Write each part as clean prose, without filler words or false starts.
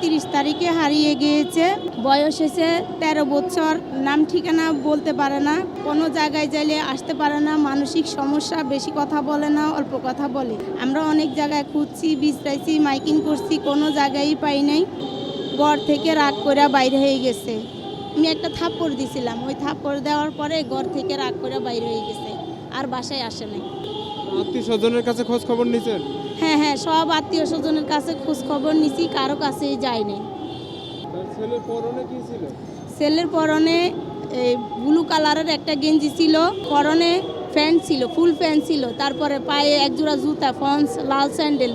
30 তারিখে হারিয়ে গিয়েছে। বয়স হয়েছে 13 বছর। নাম ঠিকানা বলতে পারে না, কোনো জায়গায় যাইলে আসতে পারে না, মানসিক সমস্যা, বেশি কথা বলে না, অল্প কথা বলে। আমরা অনেক জায়গায় খুঁজছি, বিশ্রাইছি, মাইকিং করছি, কোনো জায়গায় পাই নাই। ঘর থেকে রাগ করে বাইরে হয়ে গেছে। আমি একটা থাপ্পড় দিছিলাম, ওই থাপ্পড় দেওয়ার পরে ঘর থেকে রাগ করে বাইরে হয়ে গেছে, আর বাসায় আসে নাই। আত্মীয় স্বজনের কাছে খোঁজ খবর নিয়েছেন? হ্যাঁ, সব আত্মীয় স্বজনের কাছে খোঁজ খবর নিছি, কারো কাছেই যায়নি। তার ছেলের পরনে কি ছিল? ছেলের পরনে ব্লু কালারের একটা গেঞ্জি ছিল, পরনে প্যান্ট ছিল, ফুল প্যান্ট ছিল, তারপরে পায়ে একজোড়া জুতা, ফন্স, লাল স্যান্ডেল।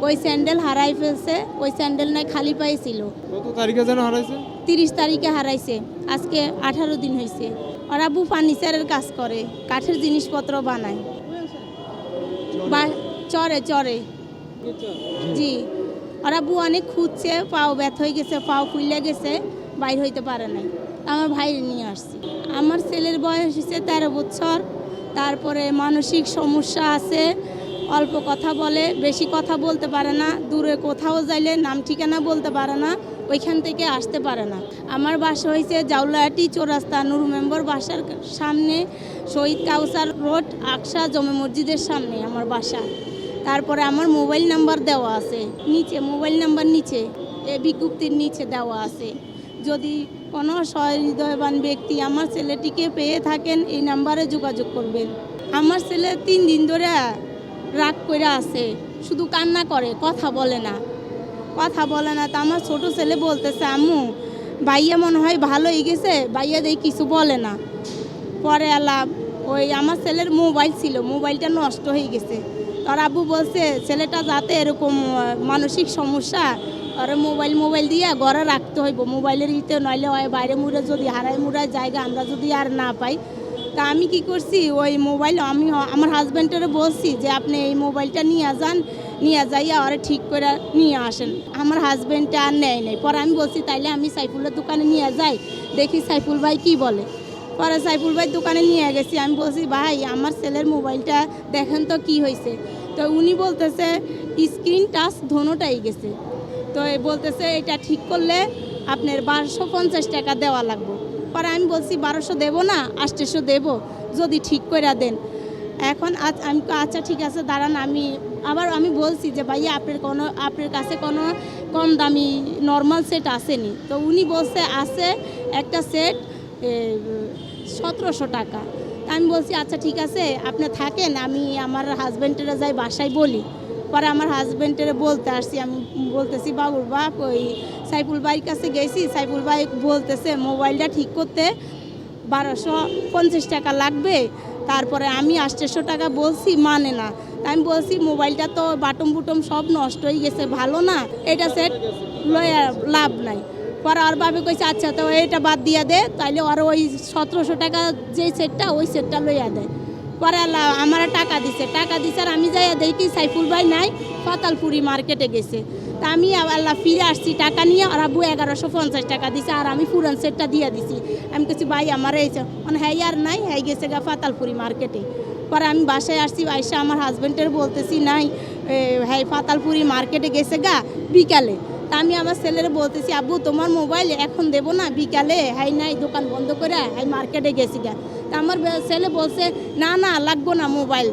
ওই স্যান্ডেল হারাই ফেলছে, ওই স্যান্ডেল নাই, খালি পায়ে ছিল। কত তারিখে যেন হারাইছে? 30 তারিখে হারাইছে, আজকে 18 দিন হয়েছে। ওর আব্বু ফার্নিচারের কাজ করে, কাঠের জিনিসপত্র বানায়, চরে জি। ওর আব্বু অনেক খুঁজছে, পাও ব্যথা হয়ে গেছে, পাও ফুলে গেছে, বাইর হইতে পারে নাই। আমার ভাই নিয়ে আসছি। আমার ছেলের বয়স হচ্ছে 13 বছর। তারপরে মানসিক সমস্যা আছে, অল্প কথা বলে, বেশি কথা বলতে পারে না, দূরে কোথাও যাইলে নাম ঠিকানা বলতে পারে না, ওইখান থেকে আসতে পারে না। আমার বাসা হয়েছে জাউলাহাটি চৌরাস্তা, নূর মেম্বর বাসার সামনে, শহীদ কাউসার রোড, আকশা জমে মসজিদের সামনে আমার বাসা। তারপরে আমার মোবাইল নাম্বার দেওয়া আছে নিচে, মোবাইল নাম্বার নিচে বিজ্ঞপ্তির নিচে দেওয়া আছে। যদি কোনো সহৃদয়বান ব্যক্তি আমার ছেলেটিকে পেয়ে থাকেন, এই নাম্বারে যোগাযোগ করবেন। আমার ছেলে 3 দিন ধরে রাগ করে আছে, শুধু কান্না করে, কথা বলে না। তা আমার ছোট ছেলে বলতেছে, আম্মু ভাইয়া মনে হয় ভালোই গেছে, ভাইয়া দেখি কিছু বলে না। পরে ওই আমার ছেলের মোবাইল ছিল, মোবাইলটা নষ্ট হয়ে গেছে। তোর আব্বু বলছে ছেলেটা যাতে এরকম মানসিক সমস্যা, আর মোবাইল দিয়ে ঘরে রাখতে হইব, মোবাইলের ইতে নইলে হয় বাইরে মুড়ে যদি হারাই মুড়ায় জায়গা আমরা যদি আর না পাই। তা আমি কি করছি, ওই মোবাইল আমি আমার হাজব্যান্ডের বলছি যে আপনি এই মোবাইলটা নিয়ে যাইয়া ওরা ঠিক করে নিয়ে আসেন। আমার হাজব্যান্ডটা আর নেয় নাই। পরে আমি বলছি তাইলে আমি সাইফুলের দোকানে নিয়ে যাই, দেখি সাইফুল ভাই কি বলে। পরে সাইফুল ভাই দোকানে নিয়ে গেছি। আমি বলছি ভাই আমার ছেলের মোবাইলটা দেখেন তো কি হয়েছে। তো উনি বলতেছে স্ক্রিন টাচ ধোনোটাই গেছে। তো বলতেছে এটা ঠিক করলে আপনার 1250 টাকা দেওয়া লাগবে। পরে আমি বলছি 1200 দেবো না, 800 দেবো, যদি ঠিক করে দেন। এখন আমি আচ্ছা ঠিক আছে দাঁড়ান, আমি বলছি যে ভাইয়া আপনার কাছে কোনো কম দামি নর্মাল সেট আসেনি। তো উনি বলছে আছে একটা সেট 1700 টাকা। আমি বলছি আচ্ছা ঠিক আছে আপনি থাকেন, আমি আমার হাজব্যান্ডের যাই বাসায় বলি। পরে আমার হাজব্যান্ডের বলতে আসছি, আমি বলতেছি বাবুর বাপ ওই সাইফুল ভাইয়ের কাছে গেছি, সাইফুল ভাই বলতেছে মোবাইলটা ঠিক করতে 1250 টাকা লাগবে। তারপরে আমি 800 টাকা বলছি, মানে না। আমি বলছি মোবাইলটা তো বাটম বুটম সব নষ্ট হয়ে গেছে, ভালো না, এটা সেট লয়ে লাভ নাই। পরে আর ভাবে কইছে আচ্ছা তো এটা বাদ দিয়া দে, তাইলে আর ওই 1700 টাকা যেই সেটটা ওই সেটটা লইয়া দেয়। পরে আমার টাকা দিছে আর আমি যাইয়া দেখি সাইফুল ভাই নাই, পাতালপুরি মার্কেটে গেছে। তা আমি ফিরে আসছি টাকা নিয়ে, আর আব্বু 1150 টাকা দিছে, আর আমি পুরান সেটটা দিয়ে দিছি। আমি বলছি ভাই আমার এই মানে হ্যাঁ আর নাই, হ্যাঁ গেছে গা পাতালপুরি মার্কেটে। পরে আমি বাসায় আসছি, আইসা আমার হাজব্যান্ডের বলতেছি নাই হ্যাঁ পাতালপুরি মার্কেটে গেছে গা বিকালে। তা আমি আমার ছেলের বলতেছি আব্বু তোমার মোবাইল এখন দেবো না, বিকালে হ্যাঁ নাই, দোকান বন্ধ করে হ্যাঁ মার্কেটে গেছি গা। তা আমার ছেলে বলছে না লাগবো না মোবাইল,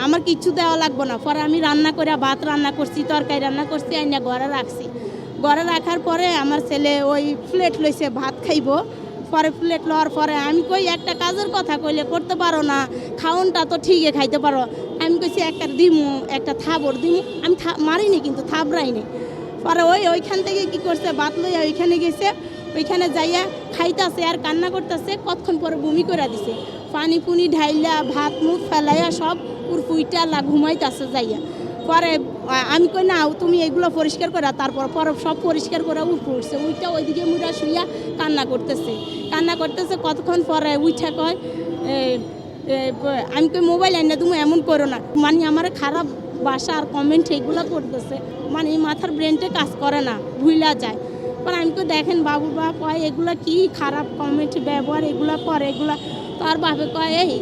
আমার কিচ্ছু দেওয়া লাগবো না। পরে আমি রান্না করে ভাত রান্না করছি, তরকারি রান্না করছি, আইনা ঘরে রাখছি। ঘরে রাখার পরে আমার ছেলে ওই প্লেট লইছে ভাত খাইব। পরে প্লেট লওয়ার পরে আমি কই একটা কাজের কথা কইলে করতে পারো না, খাওনটা তো ঠিকই খাইতে পারো। আমি কইছি একটা দিমু, একটা থাবর দিমু, আমি মারিনি কিন্তু থাবরাইনি। পরে ওইখান থেকে কি করছে, ভাত লইয়া ওইখানে গেছে, ওইখানে যাইয়া খাইতেছে আর কান্না করতেছে। কতক্ষণ পরে বমি করে দিছে, পানি পুনি ঢাইলা ভাত মুখ ফেলাইয়া সব উড়ফুইটা ঘুমাইতেছে যাইয়া। পরে আমি কই না তুমি এগুলো পরিষ্কার করা, তারপর সব পরিষ্কার করে উঠছে, উইটা ওইদিকে মুড়া শুইয়া কান্না করতেছে। কতক্ষণ পরে উঠা কয় আমি কই মোবাইল আইনা তুমি এমন করো না, মানে আমার খারাপ ভাষা আর কমেন্ট এগুলো করতেছে, মানে মাথার ব্রেনটা কাজ করে না, ভুইলা যায়। পরে আমি তো দেখেন বাবু বাপ কয় এগুলো কি খারাপ কমেন্ট ব্যবহার এগুলো করে, এগুলো তোর বাপে কয় এই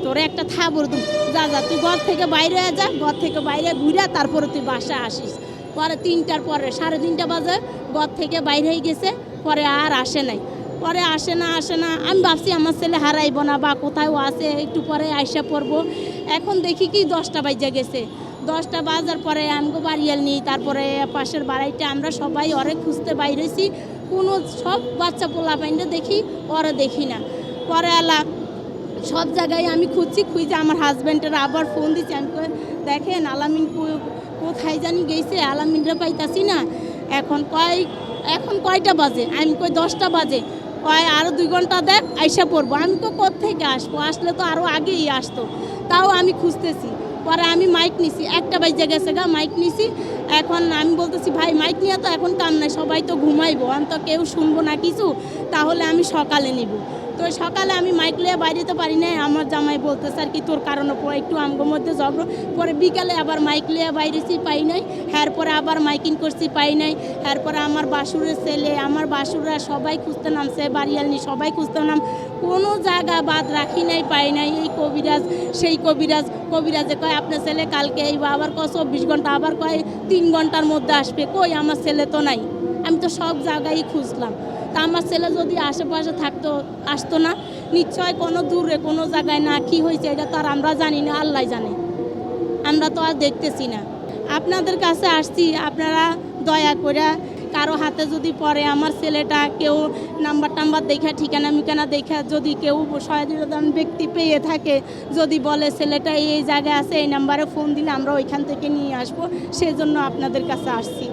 তোরে একটা থাবর দু, যা তুই ঘর থেকে বাইরে যা, ঘর থেকে বাইরে ঘুরে তারপরে তুই বাসায় আসিস। পরে 3টার পরে 3:30 বাজে ঘর থেকে বাইরে হয়ে গেছে, পরে আর আসে নাই। পরে আসে না আমি ভাবছি আমার ছেলে হারাইব না বা কোথাও আছে, একটু পরে আইসা পড়বো। এখন দেখি কি 10টা বাজে গেছে। 10টা বাজার পরে আমগো বাড়িয়াল নিই, তারপরে পাশের বাড়িতে আমরা সবাই ওরে খুঁজতে বাইরেছি, কোনো সব বাচ্চা পোলা পাইন্ডে দেখি, ওরা দেখি না। পরে আলা সব জায়গায় আমি খুঁজে আমার হাজব্যান্ডের আবার ফোন দিচ্ছি। আমি দেখেন আলামিন কোথায় জানি গেছে, আলামিনরা পাইতাছি না। এখন কয়টা বাজে? আমি 10টা বাজে। আরও 2 ঘন্টা দেখ আইসা পড়বো। আমি কোত্থেকে আসবো? আসলে তো আরও আগেই আসতো। তাও আমি খুঁজতেছি। পরে আমি মাইক নিছি, 1টা বাজে গেছে মাইক নিছি। এখন আমি বলতেছি ভাই মাইক নিয়ে তো এখন কাম নাই, সবাই তো ঘুমাইবো, আমি তো কেউ শুনবো না কিছু, তাহলে আমি সকালে নিব। তো সকালে আমি মাইক লিয়ে বাইরেতে পারি না। আমার জামাই বলতেছে আর কি তোর কারণে একটু আমগোর মধ্যে ঝগড়া। পরে বিকালে আবার মাইক লিয়ে বাইরেছি, পাই নাই। এরপরে আবার মাইকিং করছি, পাই নাই। এরপরে আমার বাসুরের ছেলে, আমার বাসুররা সবাই খুঁজতে নামছে, বাড়িয়ালনি সবাই খুঁজতে নাম, কোনো জায়গা বাদ রাখি নাই, পাই নাই। এই কবিরাজ সেই কবিরাজে কয় আপনার ছেলে কালকে এই আবার 24 ঘন্টা, আবার কয় 3 ঘন্টার মধ্যে আসবে। কই আমার ছেলে তো নাই। আমি তো সব জায়গায় খুঁজলাম। তা আমার ছেলে যদি আশেপাশে থাকতো, আসতো না নিশ্চয়। কোনো দূরে কোনো জায়গায় না কি হয়েছে এটা তো আর আমরা জানি না, আল্লাহ জানে, আমরা তো আর দেখতেছি না। আপনাদের কাছে আসছি, আপনারা দয়া করে কারো হাতে যদি পড়ে আমার ছেলেটা, কেউ নাম্বার দেখা ঠিকানা দেখা যদি কেউ সহায়তান ব্যক্তি পেয়ে থাকে, যদি বলে ছেলেটা এই জায়গায় আছে, এই নাম্বারে ফোন দিলে আমরা ওইখান থেকে নিয়ে আসবো, সেজন্য আপনাদের কাছে আসছি।